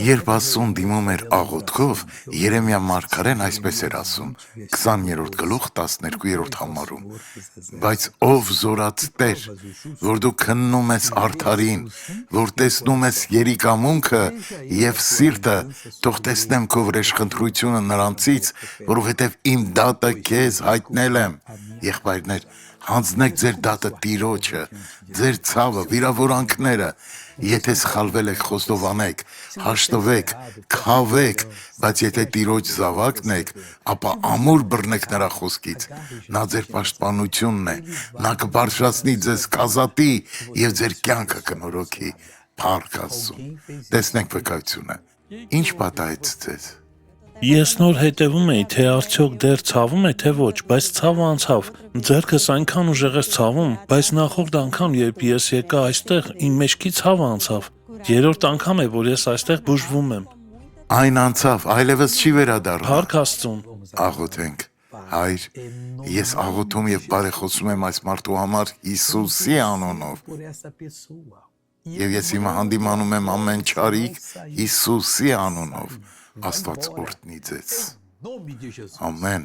Երբ Աստծուն դիմում էր աղոթքով, Երեմիա մարգարեն այսպես էր ասում 20-րդ գլուխ 12-րդ համարում. բայց ով զորած Տեր, որ դու քննում ես արդարին, որ տեսնում ես երիկամունքը եւ սիրտը, թող տեսնեմ քո վրեժխնդրությունը նրանցից, որովհետեւ իմ դատը քեզ հայտնել եմ։ Եղբայրներ, հանձնեք ձեր դատը Տիրոջը, ձեր ցավը, վիրավորանքները, եթե սխալվել եք, խոստովանեք, հաշտվեք, քավեք, բայց եթե Տիրոջ զավակն եք, ապա ամուր բռնեք նրա խոսքից, նա ձեր պաշտպանությունն է, նա կբարձրացնի ձեզ կազատի եւ ձեր կյանքը կնորոգի, փառք Աստծուն։ Տեսնենք վկայությունը, ինչ պատահեց ձեզ։ Ես նոր հետևում էի, թե արդյոք դեռ ցավում է, թե ոչ, բայց ցավը անցավ, ձեռքս այնքան ուժեղ էր ցավում, բայց նախորդ անգամ, երբ ես եկա այստեղ, իմ մեջքի ցավը անցավ, երրորդ անգամ է, որ ես այստեղ բուժվում եմ, Այն անցավ, այլևս չի վերադառնա։ փառք Աստծուն, Աղոթենք։ Հայր, ես աղոթում եւ բարեխոսում եմ այս մարդու համար Հիսուսի անունով։ Եվ ես հիմա հանդիմանում եմ ամեն չարիք Հիսուսի անունով։ Աստված օրհնի ձեզ։ Ամեն։